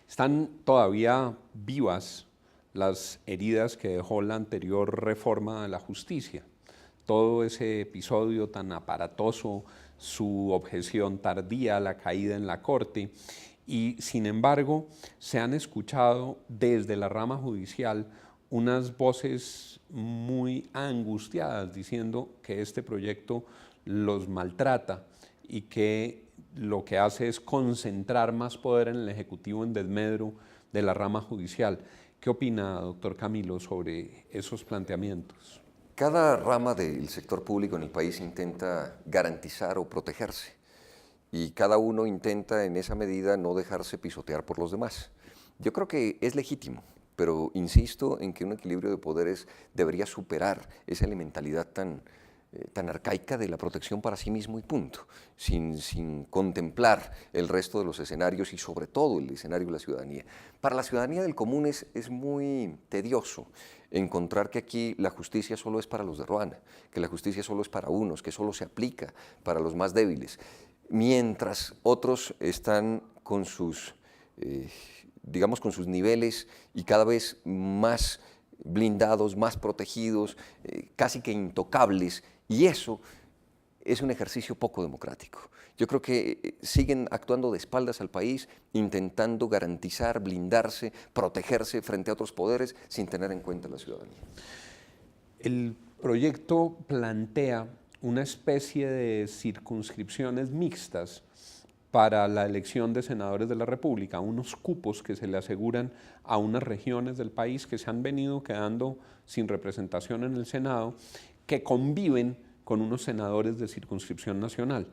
Están todavía vivas las heridas que dejó la anterior reforma de la justicia. Todo ese episodio tan aparatoso, su objeción tardía, la caída en la Corte, y sin embargo se han escuchado desde la rama judicial unas voces muy angustiadas diciendo que este proyecto los maltrata y que lo que hace es concentrar más poder en el Ejecutivo en desmedro de la rama judicial. ¿Qué opina, doctor Camilo, sobre esos planteamientos? Cada rama del sector público en el país intenta garantizar o protegerse y cada uno intenta en esa medida no dejarse pisotear por los demás. Yo creo que es legítimo, pero insisto en que un equilibrio de poderes debería superar esa elementalidad tan arcaica de la protección para sí mismo y punto, sin contemplar el resto de los escenarios y sobre todo el escenario de la ciudadanía. Para la ciudadanía del común es muy tedioso encontrar que aquí la justicia solo es para los de Ruana, que la justicia solo es para unos, que solo se aplica para los más débiles, mientras otros están con sus, digamos, con sus niveles y cada vez más blindados, más protegidos, casi que intocables, y eso es un ejercicio poco democrático. Yo creo que siguen actuando de espaldas al país, intentando garantizar, blindarse, protegerse frente a otros poderes sin tener en cuenta la ciudadanía. El proyecto plantea una especie de circunscripciones mixtas para la elección de senadores de la República, unos cupos que se le aseguran a unas regiones del país que se han venido quedando sin representación en el Senado, que conviven con unos senadores de circunscripción nacional.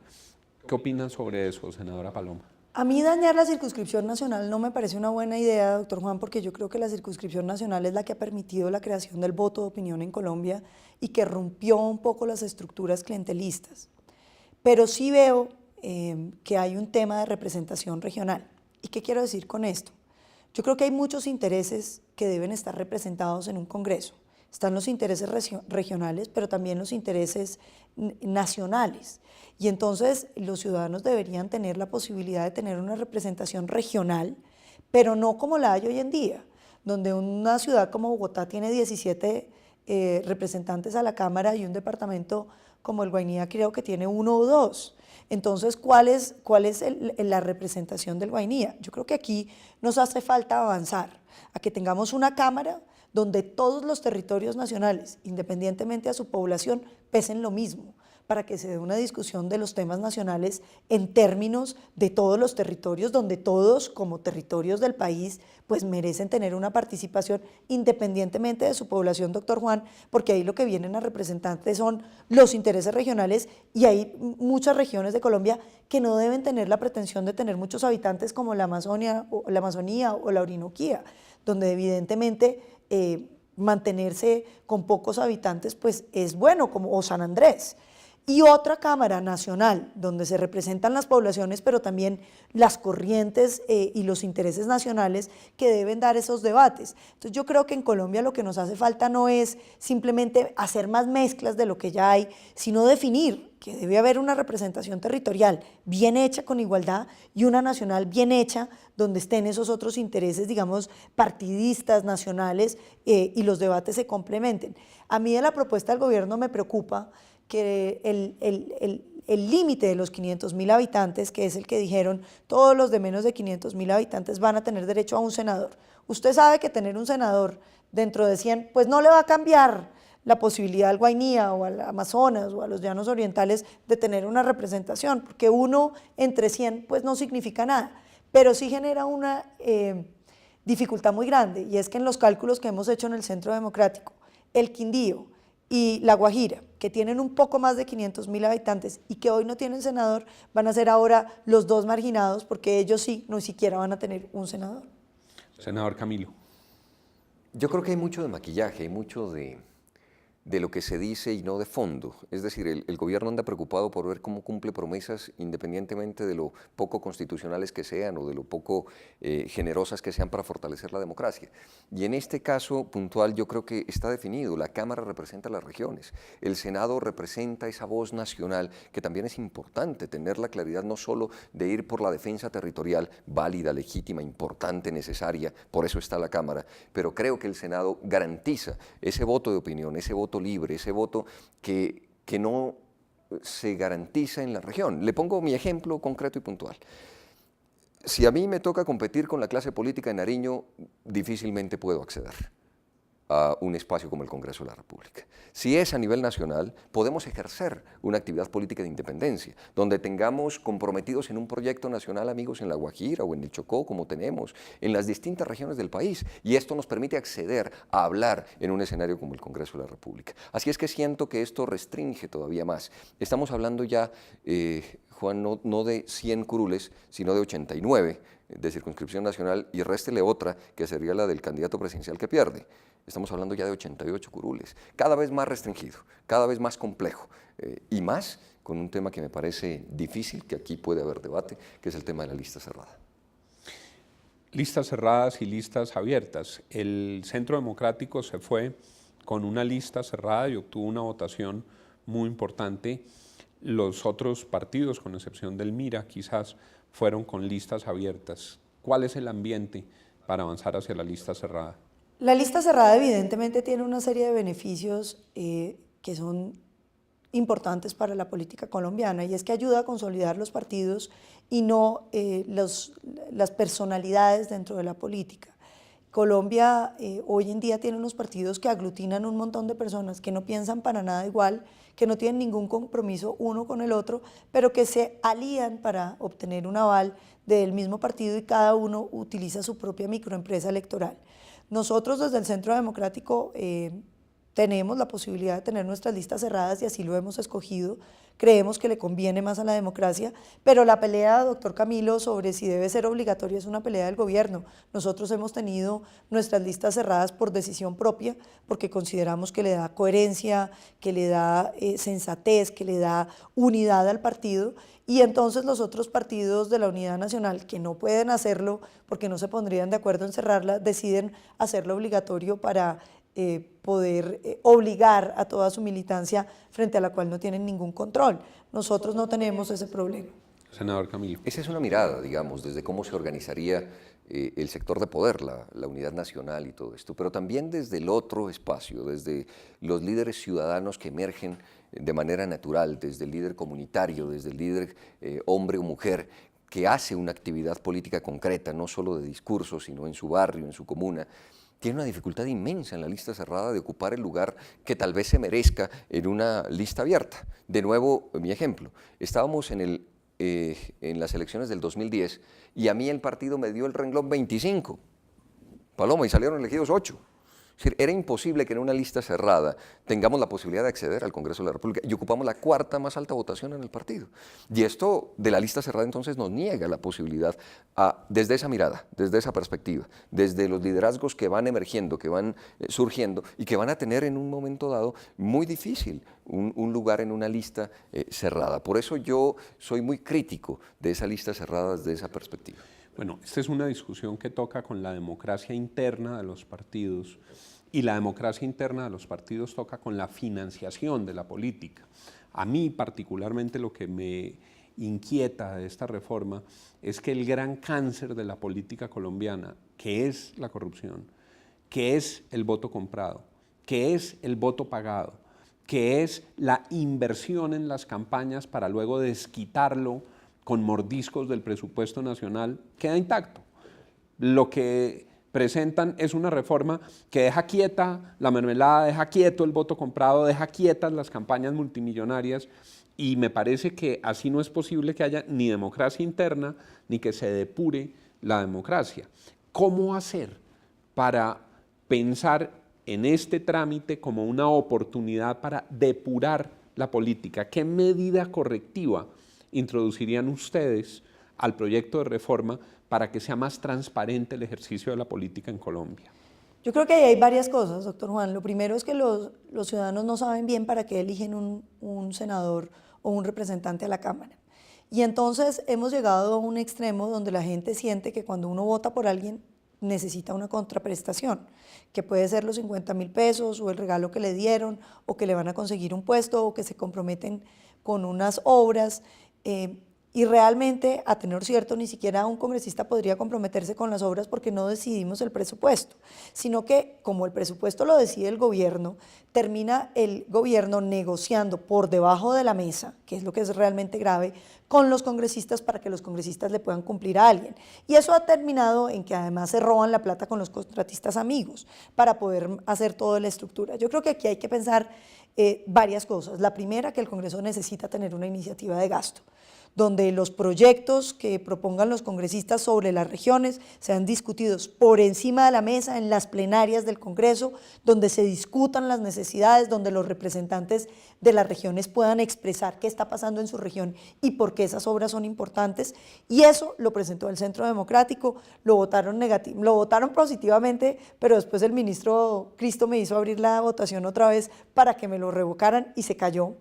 ¿Qué opinan sobre eso, senadora Paloma? A mí dañar la circunscripción nacional no me parece una buena idea, doctor Juan, porque yo creo que la circunscripción nacional es la que ha permitido la creación del voto de opinión en Colombia y que rompió un poco las estructuras clientelistas. Pero sí veo que hay un tema de representación regional. ¿Y qué quiero decir con esto? Yo creo que hay muchos intereses que deben estar representados en un Congreso. Están los intereses regionales, pero también los intereses nacionales. Y entonces los ciudadanos deberían tener la posibilidad de tener una representación regional, pero no como la hay hoy en día, donde una ciudad como Bogotá tiene 17 representantes a la Cámara y un departamento como el Guainía creo que tiene 1 o 2. Entonces, ¿cuál es la representación del Guainía? Yo creo que aquí nos hace falta avanzar a que tengamos una Cámara donde todos los territorios nacionales, independientemente de su población, pesen lo mismo, para que se dé una discusión de los temas nacionales en términos de todos los territorios, donde todos, como territorios del país, pues merecen tener una participación independientemente de su población, doctor Juan, porque ahí lo que vienen a representar son los intereses regionales y hay muchas regiones de Colombia que no deben tener la pretensión de tener muchos habitantes como la Amazonía o la Orinoquía, donde evidentemente mantenerse con pocos habitantes pues es bueno, como San Andrés. Y otra Cámara nacional donde se representan las poblaciones, pero también las corrientes y los intereses nacionales que deben dar esos debates. Entonces yo creo que en Colombia lo que nos hace falta no es simplemente hacer más mezclas de lo que ya hay, sino definir que debe haber una representación territorial bien hecha con igualdad y una nacional bien hecha donde estén esos otros intereses, digamos, partidistas, nacionales y los debates se complementen. A mí de la propuesta del gobierno me preocupa que el límite de los 500.000 habitantes, que es el que dijeron, todos los de menos de 500.000 habitantes van a tener derecho a un senador. Usted sabe que tener un senador dentro de 100, pues no le va a cambiar la posibilidad al Guainía o al Amazonas o a los llanos orientales de tener una representación, porque 1 entre 100 pues no significa nada, pero sí genera una dificultad muy grande, y es que en los cálculos que hemos hecho en el Centro Democrático, el Quindío y La Guajira, que tienen un poco más de 500.000 habitantes y que hoy no tienen senador, van a ser ahora los 2 marginados, porque ellos sí, no siquiera van a tener un senador. Senador Camilo. Yo creo que hay mucho de maquillaje, hay mucho de de lo que se dice y no de fondo. Es decir, el gobierno anda preocupado por ver cómo cumple promesas independientemente de lo poco constitucionales que sean o de lo poco generosas que sean para fortalecer la democracia. Y en este caso puntual yo creo que está definido. La Cámara representa a las regiones, el Senado representa esa voz nacional que también es importante tener la claridad no solo de ir por la defensa territorial, válida, legítima, importante, necesaria, por eso está la Cámara, pero creo que el Senado garantiza ese voto de opinión, ese voto libre, ese voto que no se garantiza en la región. Le pongo mi ejemplo concreto y puntual. Si a mí me toca competir con la clase política en Nariño, difícilmente puedo acceder a un espacio como el Congreso de la República. Si es a nivel nacional, podemos ejercer una actividad política de independencia, donde tengamos comprometidos en un proyecto nacional amigos en La Guajira o en el Chocó, como tenemos en las distintas regiones del país, y esto nos permite acceder a hablar en un escenario como el Congreso de la República. Así es que siento que esto restringe todavía más. Estamos hablando ya, Juan, no de 100 curules, sino de 89 de circunscripción nacional, y réstele otra, que sería la del candidato presidencial que pierde. Estamos hablando ya de 88 curules, cada vez más restringido, cada vez más complejo, y más con un tema que me parece difícil, que aquí puede haber debate, que es el tema de la lista cerrada. Listas cerradas y listas abiertas. El Centro Democrático se fue con una lista cerrada y obtuvo una votación muy importante. Los otros partidos, con excepción del MIRA, quizás fueron con listas abiertas. ¿Cuál es el ambiente para avanzar hacia la lista cerrada? La lista cerrada evidentemente tiene una serie de beneficios que son importantes para la política colombiana, y es que ayuda a consolidar los partidos y no las personalidades dentro de la política. Colombia hoy en día tiene unos partidos que aglutinan un montón de personas que no piensan para nada igual, que no tienen ningún compromiso uno con el otro, pero que se alían para obtener un aval del mismo partido, y cada uno utiliza su propia microempresa electoral. Nosotros desde el Centro Democrático tenemos la posibilidad de tener nuestras listas cerradas y así lo hemos escogido. Creemos que le conviene más a la democracia, pero la pelea, doctor Camilo, sobre si debe ser obligatoria es una pelea del gobierno. Nosotros hemos tenido nuestras listas cerradas por decisión propia, porque consideramos que le da coherencia, que le da sensatez, que le da unidad al partido, y entonces los otros partidos de la Unidad Nacional, que no pueden hacerlo porque no se pondrían de acuerdo en cerrarla, deciden hacerlo obligatorio para poder obligar a toda su militancia, frente a la cual no tienen ningún control. Nosotros no tenemos ese problema. Senador Camilo. Esa es una mirada, digamos, desde cómo se organizaría el sector de poder, la unidad nacional y todo esto, pero también desde el otro espacio, desde los líderes ciudadanos que emergen de manera natural, desde el líder comunitario, desde el líder hombre o mujer, que hace una actividad política concreta, no solo de discurso, sino en su barrio, en su comuna. Tiene una dificultad inmensa en la lista cerrada de ocupar el lugar que tal vez se merezca en una lista abierta. De nuevo, mi ejemplo, estábamos en las elecciones del 2010 y a mí el partido me dio el renglón 25, Paloma, y salieron elegidos 8. Es decir, era imposible que en una lista cerrada tengamos la posibilidad de acceder al Congreso de la República, y ocupamos la cuarta más alta votación en el partido. Y esto de la lista cerrada entonces nos niega la posibilidad, desde esa mirada, desde esa perspectiva, desde los liderazgos que van emergiendo, que van surgiendo y que van a tener en un momento dado muy difícil un lugar en una lista cerrada. Por eso yo soy muy crítico de esa lista cerrada desde esa perspectiva. Bueno, esta es una discusión que toca con la democracia interna de los partidos, y la democracia interna de los partidos toca con la financiación de la política. A mí particularmente lo que me inquieta de esta reforma es que el gran cáncer de la política colombiana, que es la corrupción, que es el voto comprado, que es el voto pagado, que es la inversión en las campañas para luego desquitarlo con mordiscos del presupuesto nacional, queda intacto. Lo que presentan es una reforma que deja quieta la mermelada, deja quieto el voto comprado, deja quietas las campañas multimillonarias, y me parece que así no es posible que haya ni democracia interna ni que se depure la democracia. ¿Cómo hacer para pensar en este trámite como una oportunidad para depurar la política? ¿Qué medida correctiva introducirían ustedes al proyecto de reforma para que sea más transparente el ejercicio de la política en Colombia? Yo creo que ahí hay varias cosas, doctor Juan. Lo primero es que los ciudadanos no saben bien para qué eligen un senador o un representante a la Cámara. Y entonces hemos llegado a un extremo donde la gente siente que cuando uno vota por alguien necesita una contraprestación, que puede ser los 50.000 pesos o el regalo que le dieron o que le van a conseguir un puesto o que se comprometen con unas obras. Y realmente, a tenor cierto, ni siquiera un congresista podría comprometerse con las obras porque no decidimos el presupuesto, sino que como el presupuesto lo decide el gobierno, termina el gobierno negociando por debajo de la mesa, que es lo que es realmente grave, con los congresistas para que los congresistas le puedan cumplir a alguien. Y eso ha terminado en que además se roban la plata con los contratistas amigos para poder hacer toda la estructura. Yo creo que aquí hay que pensar varias cosas. La primera, que el Congreso necesita tener una iniciativa de gasto, donde los proyectos que propongan los congresistas sobre las regiones sean discutidos por encima de la mesa en las plenarias del Congreso, donde se discutan las necesidades, donde los representantes de las regiones puedan expresar qué está pasando en su región y por qué esas obras son importantes. Y eso lo presentó el Centro Democrático, lo votaron positivamente, pero después el ministro Cristo me hizo abrir la votación otra vez para que me lo revocaran y se cayó.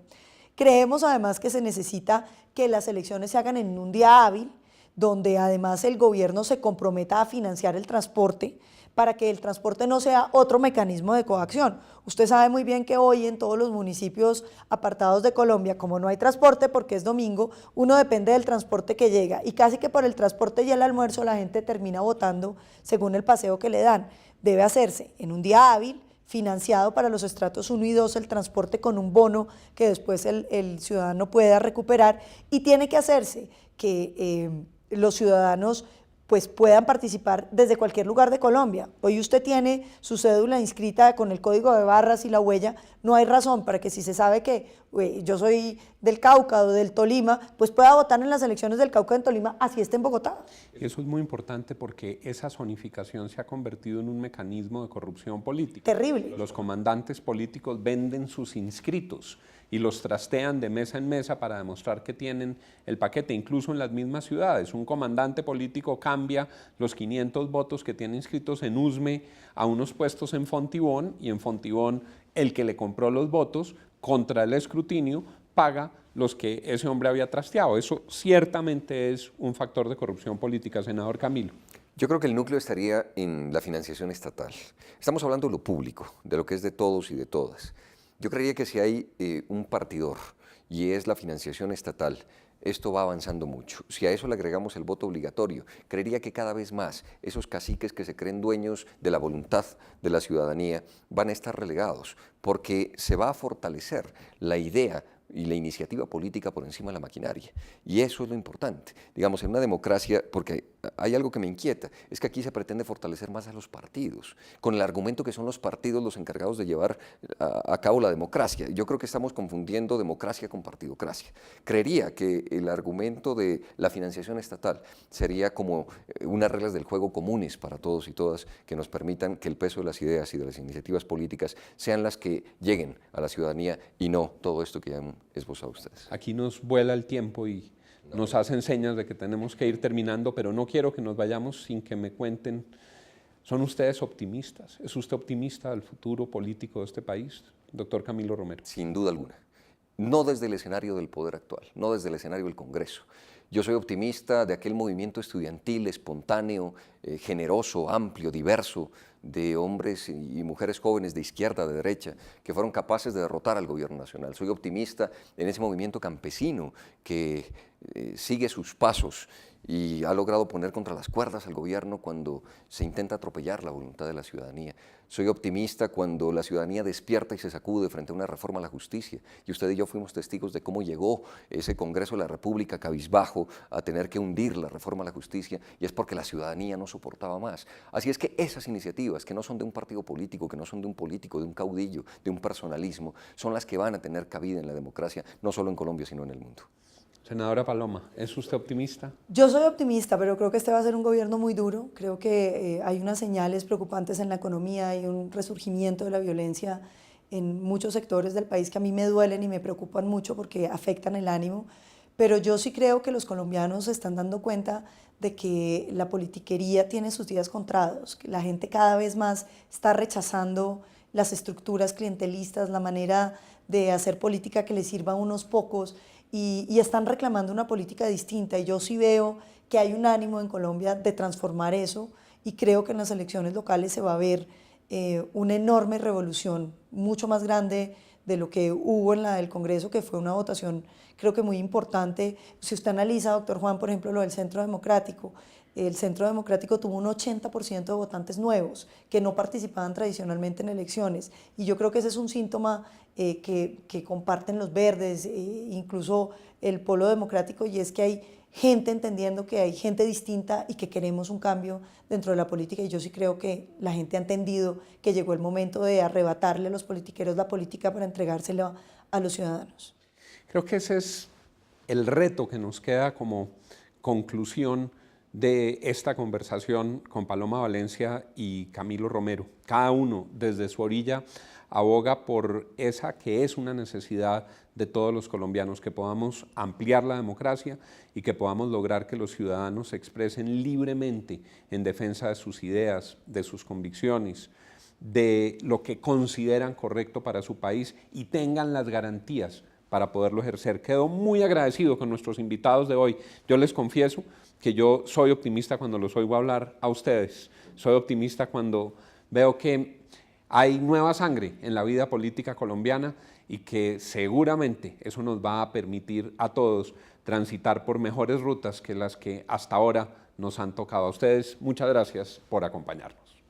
Creemos además que se necesita que las elecciones se hagan en un día hábil, donde además el gobierno se comprometa a financiar el transporte, para que el transporte no sea otro mecanismo de coacción. Usted sabe muy bien que hoy en todos los municipios apartados de Colombia, como no hay transporte porque es domingo, uno depende del transporte que llega y casi que por el transporte y el almuerzo la gente termina votando según el paseo que le dan. Debe hacerse en un día hábil, financiado para los estratos 1 y 2 el transporte con un bono que después el ciudadano pueda recuperar, y tiene que hacerse que los ciudadanos pues puedan participar desde cualquier lugar de Colombia. Hoy usted tiene su cédula inscrita con el código de barras y la huella, no hay razón para que si se sabe que yo soy del Cauca o del Tolima, pues pueda votar en las elecciones del Cauca en Tolima, así esté en Bogotá. Eso es muy importante porque esa zonificación se ha convertido en un mecanismo de corrupción política. Terrible. Los comandantes políticos venden sus inscritos y los trastean de mesa en mesa para demostrar que tienen el paquete, incluso en las mismas ciudades. Un comandante político cambia los 500 votos que tiene inscritos en Usme a unos puestos en Fontibón, y en Fontibón el que le compró los votos contra el escrutinio paga los que ese hombre había trasteado. Eso ciertamente es un factor de corrupción política, senador Camilo. Yo creo que el núcleo estaría en la financiación estatal. Estamos hablando de lo público, de lo que es de todos y de todas. Yo creería que si hay un partidor y es la financiación estatal, esto va avanzando mucho. Si a eso le agregamos el voto obligatorio, creería que cada vez más esos caciques que se creen dueños de la voluntad de la ciudadanía van a estar relegados, porque se va a fortalecer la idea y la iniciativa política por encima de la maquinaria. Y eso es lo importante. Digamos, en una democracia, porque hay algo que me inquieta, es que aquí se pretende fortalecer más a los partidos, con el argumento que son los partidos los encargados de llevar a cabo la democracia. Yo creo que estamos confundiendo democracia con partidocracia. Creería que el argumento de la financiación estatal sería como unas reglas del juego comunes para todos y todas que nos permitan que el peso de las ideas y de las iniciativas políticas sean las que lleguen a la ciudadanía y no todo esto que ya han esbozado ustedes. Aquí nos vuela el tiempo y nos hacen señas de que tenemos que ir terminando, pero no quiero que nos vayamos sin que me cuenten, ¿son ustedes optimistas? ¿Es usted optimista del futuro político de este país, doctor Camilo Romero? Sin duda alguna. No desde el escenario del poder actual, no desde el escenario del Congreso. Yo soy optimista de aquel movimiento estudiantil, espontáneo, generoso, amplio, diverso, de hombres y mujeres jóvenes de izquierda, de derecha, que fueron capaces de derrotar al gobierno nacional. Soy optimista en ese movimiento campesino que sigue sus pasos y ha logrado poner contra las cuerdas al gobierno cuando se intenta atropellar la voluntad de la ciudadanía. Soy optimista cuando la ciudadanía despierta y se sacude frente a una reforma a la justicia. Y usted y yo fuimos testigos de cómo llegó ese Congreso de la República cabizbajo a tener que hundir la reforma a la justicia, y es porque la ciudadanía no soportaba más. Así es que esas iniciativas, que no son de un partido político, que no son de un político, de un caudillo, de un personalismo, son las que van a tener cabida en la democracia, no solo en Colombia, sino en el mundo. Senadora Paloma, ¿es usted optimista? Yo soy optimista, pero creo que este va a ser un gobierno muy duro. Creo que hay unas señales preocupantes en la economía, hay un resurgimiento de la violencia en muchos sectores del país que a mí me duelen y me preocupan mucho porque afectan el ánimo. Pero yo sí creo que los colombianos se están dando cuenta de que la politiquería tiene sus días contados, que la gente cada vez más está rechazando las estructuras clientelistas, la manera de hacer política que le sirva a unos pocos y están reclamando una política distinta. Y yo sí veo que hay un ánimo en Colombia de transformar eso y creo que en las elecciones locales se va a ver una enorme revolución, mucho más grande de lo que hubo en la del Congreso, que fue una votación creo que muy importante. Si usted analiza, doctor Juan, por ejemplo, lo del Centro Democrático, el Centro Democrático tuvo un 80% de votantes nuevos que no participaban tradicionalmente en elecciones, y yo creo que ese es un síntoma que comparten los verdes, incluso el Polo Democrático, y es que hay gente entendiendo que hay gente distinta y que queremos un cambio dentro de la política, y yo sí creo que la gente ha entendido que llegó el momento de arrebatarle a los politiqueros la política para entregársela a los ciudadanos. Creo que ese es el reto que nos queda como conclusión de esta conversación con Paloma Valencia y Camilo Romero. Cada uno desde su orilla aboga por esa que es una necesidad de todos los colombianos, que podamos ampliar la democracia y que podamos lograr que los ciudadanos se expresen libremente en defensa de sus ideas, de sus convicciones, de lo que consideran correcto para su país y tengan las garantías para poderlo ejercer. Quedo muy agradecido con nuestros invitados de hoy. Yo les confieso que yo soy optimista cuando los oigo hablar a ustedes. Soy optimista cuando veo que hay nueva sangre en la vida política colombiana y que seguramente eso nos va a permitir a todos transitar por mejores rutas que las que hasta ahora nos han tocado. A ustedes, muchas gracias por acompañarnos.